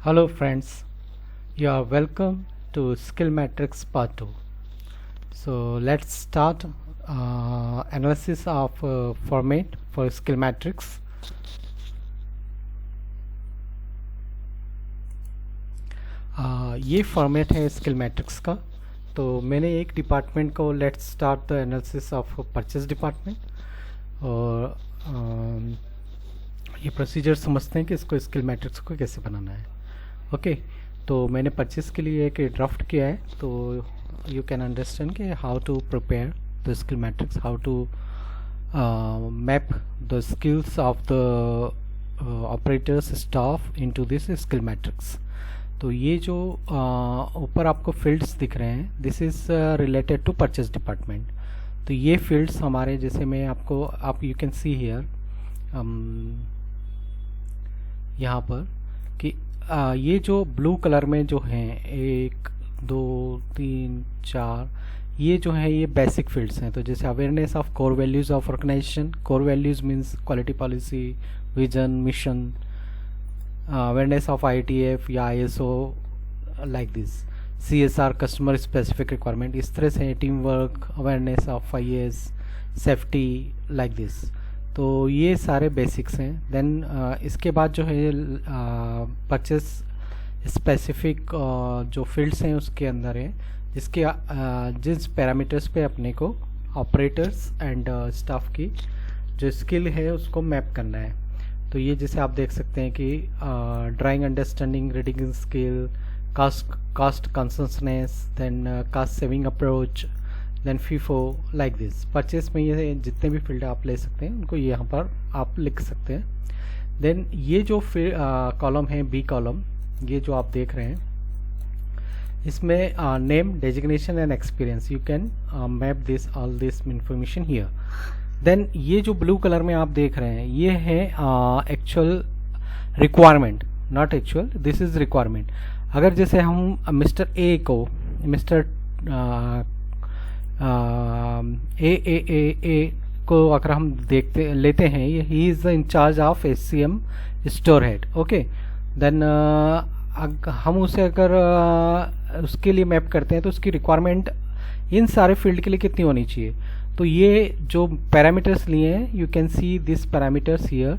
Hello friends, you are welcome to Skill Matrix Part 2. So let's start analysis of format for Skill Matrix. ये format है skill matrix का। तो मैंने एक department को let's start the analysis of purchase department और ये procedure समझते हैं कि इसको स्किल मैट्रिक्स को कैसे बनाना है। ओके तो मैंने परचेस के लिए एक ड्राफ्ट किया है, तो यू कैन अंडरस्टैंड कि how to prepare the skill matrix, how to map the skills of the operators staff into this skill matrix. तो ये जो ऊपर आपको फील्ड्स दिख रहे हैं, this is related to purchase department. तो ये फील्ड्स हमारे, जैसे मैं आपको यू कैन सी हियर यहाँ पर कि ये जो ब्लू कलर में जो हैं 1 2 3 4 ये जो है ये बेसिक फील्ड्स हैं। तो जैसे awareness of core values of organisation, core values means quality policy, vision, mission, awareness of ITF या ISO like this, CSR customer specific requirement, इस तरह से team work, awareness of IAS, safety like this. तो ये सारे basics हैं। Then इसके बाद जो है परचेस स्पेसिफिक जो फील्ड्स हैं उसके अंदर है, जिसके जिस पैरामीटर्स पे अपने को ऑपरेटर्स एंड स्टाफ की जो स्किल है उसको मैप करना है। तो ये जैसे आप देख सकते हैं कि drawing understanding, reading skill, cost consciousness, then cost saving approach, then FIFO like this. Purchase में ये जितने भी फील्ड आप ले सकते हैं उनको यहाँ पर आप लिख सकते हैं। देन ये जो कॉलम है बी कॉलम, ये जो आप देख रहे हैं इसमें name, designation and experience, you can map this all this information here. Then ये जो ब्लू कलर में आप देख रहे हैं ये है actual requirement, not actual, this is requirement. अगर जैसे हम मिस्टर ए को, मिस्टर ए को अगर हम लेते हैं, he is the incharge of SCM store head. Okay then हम उसे अगर उसके लिए मैप करते हैं तो उसकी रिक्वायरमेंट इन सारे फील्ड के लिए कितनी होनी चाहिए। तो ये जो पैरामीटर्स लिए हैं, you can see this parameters here.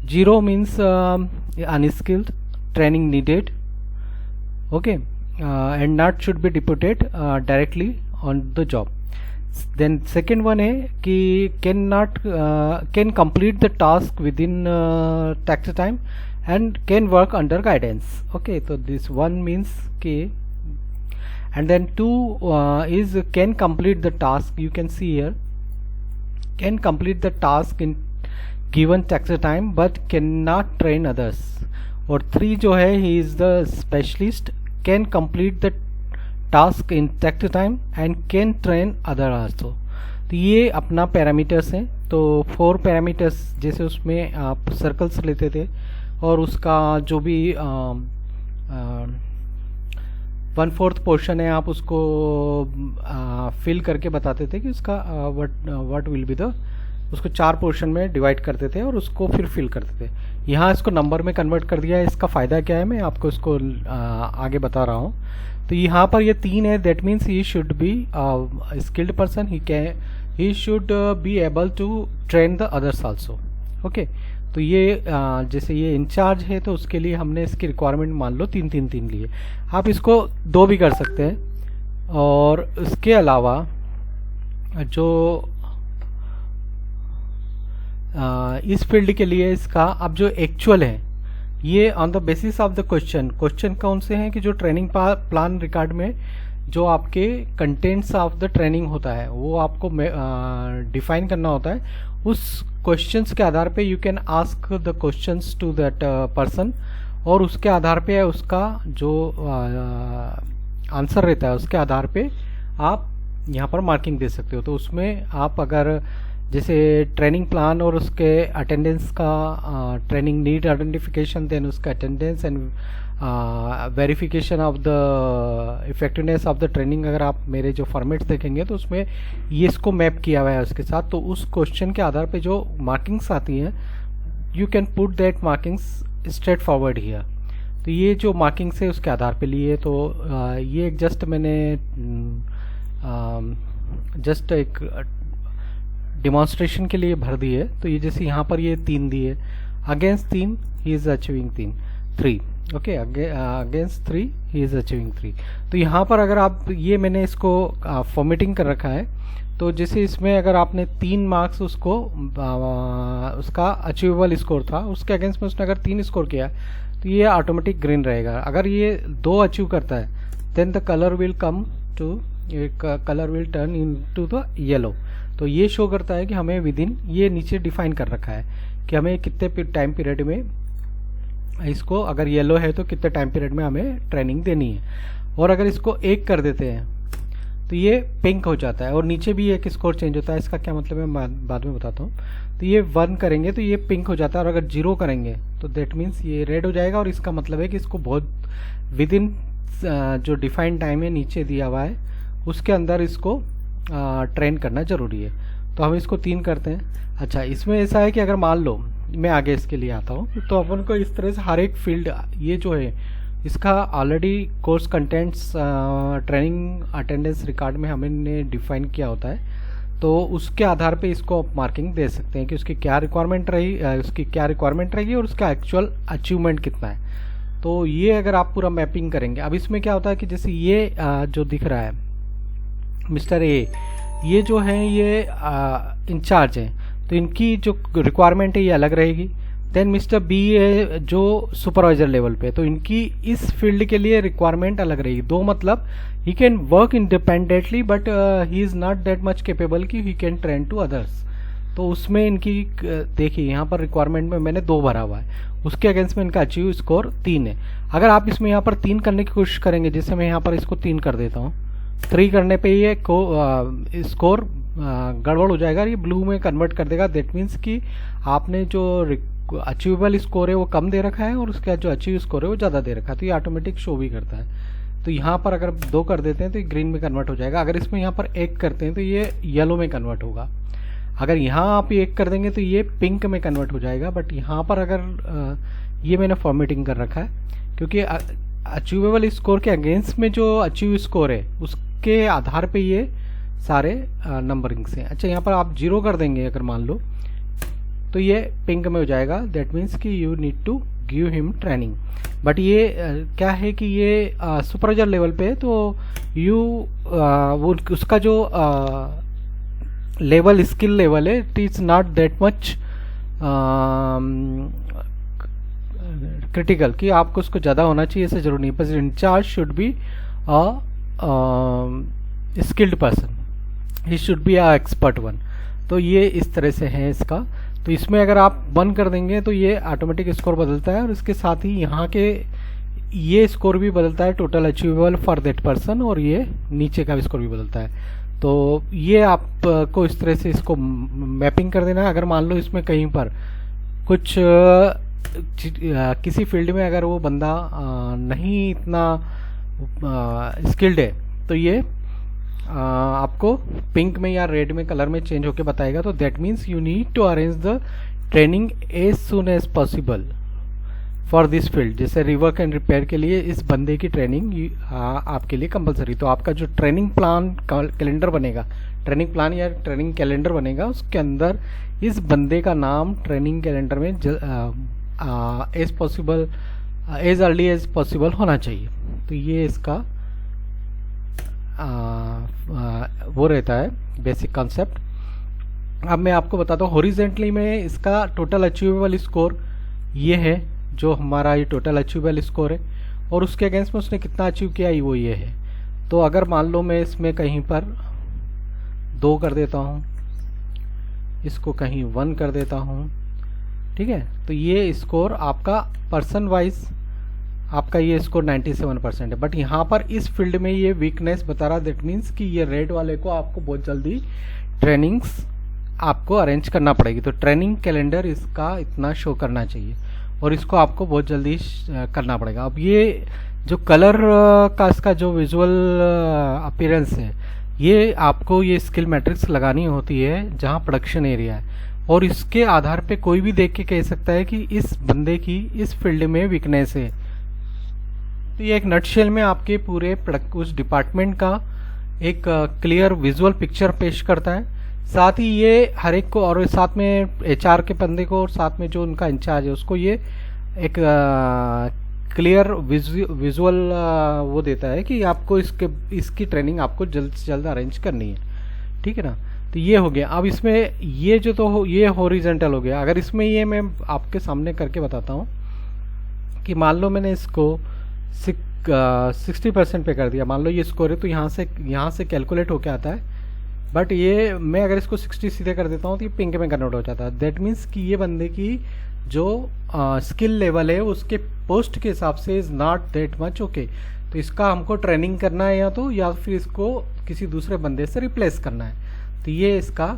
0 means unskilled, training needed, okay, and not should be deputed directly on the job. Then second one है कि can complete the task within takt time and can work under guidance. Okay तो this 1 means कि, and then 2 is can complete the task, you can see here, can complete the task in given tax time but cannot train others। और 3 जो है he is the specialist, can complete the task in tax time and can train other also। तो ये अपना parameters हैं। तो 4 parameters, जैसे उसमें आप सर्कल्स लेते थे और उसका जो भी 1/4 पोर्शन है आप उसको फिल करके बताते थे कि उसका व्हाट विल बी द, उसको 4 पोर्शन में डिवाइड करते थे और उसको फिर फिल करते थे। यहाँ इसको नंबर में कन्वर्ट कर दिया है। इसका फ़ायदा क्या है मैं आपको इसको आगे बता रहा हूँ। तो यहाँ पर ये 3 है, that means he should be skilled person, he should be able to train the others also. Okay तो ये जैसे ये इंचार्ज है तो उसके लिए हमने इसकी रिक्वायरमेंट मान लो 3 लिए, आप इसको 2 भी कर सकते हैं। और इसके अलावा जो इस फील्ड के लिए इसका अब जो एक्चुअल है ये on the basis of the question कौन से हैं कि जो ट्रेनिंग प्लान रिकॉर्ड में जो आपके कंटेंट्स ऑफ द ट्रेनिंग होता है वो आपको डिफाइन करना होता है। उस क्वेश्चंस के आधार पे you can ask the questions to that person और उसके आधार पे उसका जो आंसर रहता है उसके आधार पे आप यहाँ पर मार्किंग दे सकते हो। तो उसमें आप अगर जैसे ट्रेनिंग प्लान और उसके अटेंडेंस का ट्रेनिंग नीड आइडेंटिफिकेशन, देन उसका attendance and verification of the effectiveness of the training, अगर आप मेरे जो फॉर्मेट्स देखेंगे तो उसमें ये इसको मैप किया हुआ है उसके साथ। तो उस क्वेश्चन के आधार पे जो मार्किंग्स आती हैं, you can put that markings straight forward here. तो ये जो मार्किंग्स है उसके आधार पे लिए। तो ये जस्ट मैंने जस्ट एक डिमॉन्स्ट्रेशन के लिए भर दिए। तो ये जैसे यहाँ पर ये 3 दिए, against 3 he is achieving 3, okay, against 3 he is achieving 3। तो यहाँ पर अगर आप ये मैंने इसको फॉर्मेटिंग कर रखा है, तो जैसे इसमें अगर आपने 3 मार्क्स उसको उसका अचीवेबल स्कोर था, उसके अगेंस्ट में उसने अगर 3 स्कोर किया तो ये ऑटोमेटिक ग्रीन रहेगा। अगर ये 2 अचीव करता है then the colour will come to, colour will turn into the yellow. तो ये शो करता है कि हमें विद इन, ये नीचे डिफाइन कर रखा है कि हमें कितने टाइम पीरियड में इसको, अगर येलो है तो कितने टाइम पीरियड में हमें ट्रेनिंग देनी है। और अगर इसको 1 कर देते हैं तो ये पिंक हो जाता है, और नीचे भी एक स्कोर चेंज होता है। इसका क्या मतलब है मैं बाद में बताता हूँ। तो ये 1 करेंगे तो ये पिंक हो जाता है, और अगर 0 करेंगे तो दैट मीन्स ये रेड हो जाएगा। और इसका मतलब है कि इसको बहुत विद इन जो डिफाइंड टाइम है नीचे दिया हुआ है उसके अंदर इसको ट्रेन करना ज़रूरी है। तो हम इसको 3 करते हैं। अच्छा, इसमें ऐसा है कि अगर मान लो मैं आगे इसके लिए आता हूँ, तो अपन को इस तरह से हर एक फील्ड, ये जो है इसका already course contents training attendance record में हमने डिफाइन किया होता है। तो उसके आधार पे इसको आप मार्किंग दे सकते हैं कि उसकी क्या रिक्वायरमेंट रहेगी और उसका एक्चुअल अचीवमेंट कितना है। तो ये अगर आप पूरा मैपिंग करेंगे, अब इसमें क्या होता है कि जैसे ये जो दिख रहा है मिस्टर ए, ये जो है ये इंचार्ज हैं, तो इनकी जो रिक्वायरमेंट है ये अलग रहेगी। देन मिस्टर बी है जो सुपरवाइजर लेवल पे, तो इनकी इस फील्ड के लिए रिक्वायरमेंट अलग रहेगी। 2 मतलब he can work independently but he is not that much capable कि he can train to others. तो उसमें इनकी देखिए यहाँ पर रिक्वायरमेंट में मैंने 2 भरा हुआ है, उसके अगेंस्ट में इनका अचीव स्कोर 3 है। अगर आप इसमें यहाँ पर 3 करने की कोशिश करेंगे, जैसे मैं यहाँ पर इसको 3 कर देता हूँ, 3 करने पे ये स्कोर गड़बड़ हो जाएगा, ये ब्लू में कन्वर्ट कर देगा। दैट मीन्स कि आपने जो अचीवेबल स्कोर है वो कम दे रखा है और उसका जो अचीव स्कोर है वो ज़्यादा दे रखा है, तो ये ऑटोमेटिक शो भी करता है। तो यहाँ पर अगर 2 कर देते हैं तो ये ग्रीन में कन्वर्ट हो जाएगा। अगर इसमें यहाँ पर 1 करते हैं तो ये येलो में कन्वर्ट होगा। अगर यहाँ आप 1 कर देंगे तो ये पिंक में कन्वर्ट हो जाएगा। बट यहाँ पर अगर ये मैंने फॉर्मेटिंग कर रखा है क्योंकि अचीवेबल स्कोर के अगेंस्ट में जो अचीव स्कोर है उसके आधार पे ये सारे नंबरिंग्स हैं। अच्छा, यहाँ पर आप 0 कर देंगे अगर मान लो, तो ये पिंक में हो जाएगा। दैट मीन्स कि you need to give him training. But ये क्या है कि ये सुपरवाइजर लेवल पे है, तो वो उसका जो लेवल, स्किल लेवल है, it is not that much critical कि आपको उसको ज़्यादा होना चाहिए, ऐसा जरूर नहीं। बस incharge should be skilled person, he should be a expert one. तो ये इस तरह से है इसका। तो इसमें अगर आप 1 कर देंगे तो ये ऑटोमेटिक स्कोर बदलता है, और इसके साथ ही यहाँ के ये स्कोर भी बदलता है, total achievable for that person, और ये नीचे का भी स्कोर भी बदलता है। तो ये आपको इस तरह से इसको मैपिंग कर देना है। अगर मान लो इसमें कहीं पर कुछ किसी फील्ड में अगर वो बंदा नहीं इतना स्किल्ड है, तो ये आपको पिंक में या रेड में कलर में चेंज होके बताएगा। तो that means you need to arrange the training as soon as possible for this field. जैसे रिवर्क एंड रिपेयर के लिए इस बंदे की ट्रेनिंग आपके लिए कंपलसरी। तो आपका जो ट्रेनिंग प्लान कैलेंडर बनेगा, ट्रेनिंग प्लान या ट्रेनिंग कैलेंडर बनेगा, उसके अंदर इस बंदे का नाम ट्रेनिंग कैलेंडर में as possible, as early as possible होना चाहिए। तो ये इसका वो रहता है बेसिक कॉन्सेप्ट। अब मैं आपको बताता हूँ हॉरिजेंटली में इसका टोटल अचीवेबल स्कोर ये है, जो हमारा ये टोटल अचीवेबल स्कोर है, और उसके अगेंस्ट में उसने कितना अचीव किया वो ये है। तो अगर मान लो मैं इसमें कहीं पर 2 कर देता हूँ, इसको कहीं 1 कर देता हूँ, ठीक है, तो ये स्कोर आपका पर्सन वाइज आपका ये स्कोर 97% है। बट यहाँ पर इस फील्ड में ये वीकनेस बता रहा, दैट मीन्स कि ये रेड वाले को आपको बहुत जल्दी ट्रेनिंग्स आपको अरेंज करना पड़ेगी। तो ट्रेनिंग कैलेंडर इसका इतना शो करना चाहिए, और इसको आपको बहुत जल्दी करना पड़ेगा। अब ये जो कलर का इसका जो विजुअल अपीयरेंस है, ये आपको ये स्किल मैट्रिक्स लगानी होती है जहाँ प्रोडक्शन एरिया है, और इसके आधार पे कोई भी देख के कह सकता है कि इस बंदे की इस फील्ड में वीकनेस है। तो ये एक नटशेल में आपके पूरे उस डिपार्टमेंट का एक क्लियर विजुअल पिक्चर पेश करता है। साथ ही ये हर एक को, और साथ में एचआर के बंदे को, और साथ में जो उनका इंचार्ज है उसको ये एक क्लियर विजुअल वो देता है कि आपको इसकी ट्रेनिंग आपको जल्द से जल्द अरेंज करनी है। ठीक है ना। तो ये हो गया। अब इसमें ये जो तो ये हॉरिजॉन्टल हो गया। अगर इसमें ये मैं आपके सामने करके बताता हूँ कि मान लो मैंने इसको 60% पे कर दिया, मान लो ये स्कोर है, तो यहाँ से कैलकुलेट होके आता है। बट ये मैं अगर इसको 60 सीधे कर देता हूँ तो ये पिंक में कन्वर्ट हो जाता है। दैट मीन्स कि ये बंदे की जो स्किल लेवल है उसके पोस्ट के हिसाब से is not that much okay. तो इसका हमको ट्रेनिंग करना है या फिर इसको किसी दूसरे बंदे से रिप्लेस करना है। तो ये इसका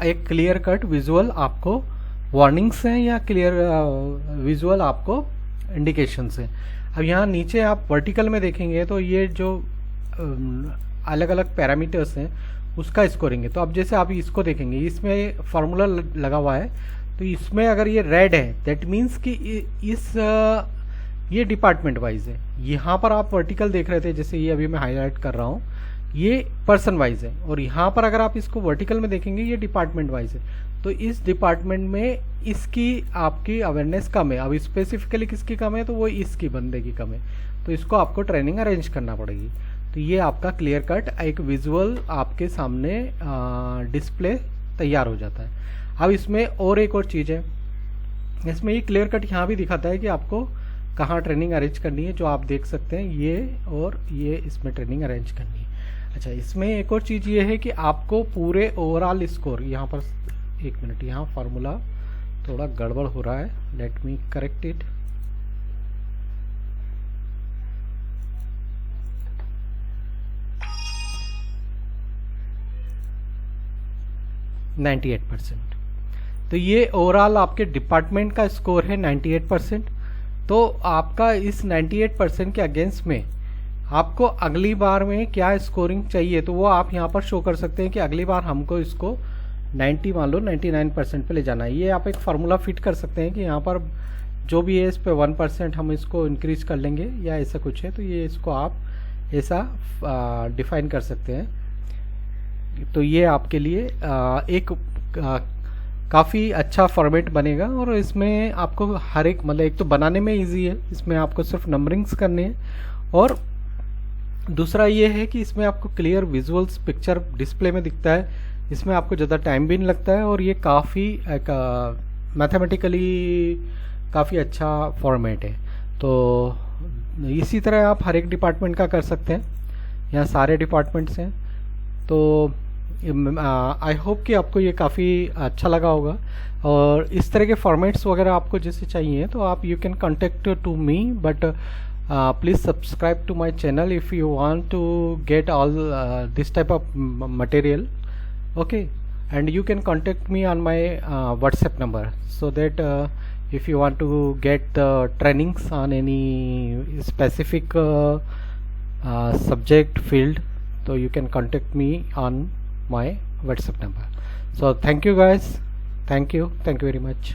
एक क्लियर कट विजुअल आपको वार्निंग्स हैं या क्लियर विजुअल आपको इंडिकेशंस हैं। अब यहाँ नीचे आप वर्टिकल में देखेंगे तो ये जो अलग अलग पैरामीटर्स हैं उसका स्कोरिंग है। तो अब जैसे आप इसको देखेंगे, इसमें फार्मूला लगा हुआ है, तो इसमें अगर ये रेड है दैट मीन्स कि ये डिपार्टमेंट वाइज है। यहाँ पर आप वर्टिकल देख रहे थे, जैसे ये अभी मैं हाईलाइट कर रहा हूँ, ये पर्सन वाइज है। और यहाँ पर अगर आप इसको वर्टिकल में देखेंगे ये डिपार्टमेंट वाइज है। तो इस डिपार्टमेंट में इसकी आपकी अवेयरनेस कम है। अब स्पेसिफिकली किसकी कम है, तो वो इसकी बंदे की कम है। तो इसको आपको ट्रेनिंग अरेंज करना पड़ेगी। तो ये आपका क्लियर कट एक विजुअल आपके सामने डिस्प्ले तैयार हो जाता है। अब इसमें और एक और चीज़ है, इसमें ये क्लियर कट यहाँ भी दिखाता है कि आपको कहाँ ट्रेनिंग अरेंज करनी है, जो आप देख सकते हैं ये और ये इसमें ट्रेनिंग अरेंज करनी है। अच्छा, इसमें एक और चीज़ ये है कि आपको पूरे ओवरऑल स्कोर, यहाँ पर एक मिनट, यहाँ फार्मूला थोड़ा गड़बड़ हो रहा है, लेट मी करेक्ट इट। तो ये ओवरऑल आपके डिपार्टमेंट का स्कोर है 98%। तो आपका इस 98% के अगेंस्ट में आपको अगली बार में क्या स्कोरिंग चाहिए, तो वो आप यहाँ पर शो कर सकते हैं कि अगली बार हमको इसको 90 मान लो 99% पे ले जाना है। ये आप एक फार्मूला फिट कर सकते हैं कि यहाँ पर जो भी है इस पे 1% हम इसको इंक्रीज कर लेंगे या ऐसा कुछ है। तो ये इसको आप ऐसा डिफाइन कर सकते हैं। तो ये आपके लिए एक काफ़ी अच्छा फॉर्मेट बनेगा। और इसमें आपको हर एक मतलब एक तो बनाने में इजी है, इसमें आपको सिर्फ नंबरिंग्स करने हैं, और दूसरा ये है कि इसमें आपको क्लियर विजुअल्स पिक्चर डिस्प्ले में दिखता है। इसमें आपको ज़्यादा टाइम भी नहीं लगता है, और ये काफ़ी मैथमेटिकली काफ़ी अच्छा फॉर्मेट है। तो इसी तरह आप हर एक डिपार्टमेंट का कर सकते हैं, यहाँ सारे डिपार्टमेंट्स हैं। तो आई होप कि आपको ये काफ़ी अच्छा लगा होगा। और इस तरह के फॉर्मेट्स वगैरह आपको जैसे चाहिए तो आप you can contact to me, but please subscribe to my channel if you want to get all this type of material. Okay, and you can contact me on my WhatsApp number, so that if you want to get the trainings on any specific subject field, so you can contact me on my WhatsApp number. So thank you guys, thank you very much.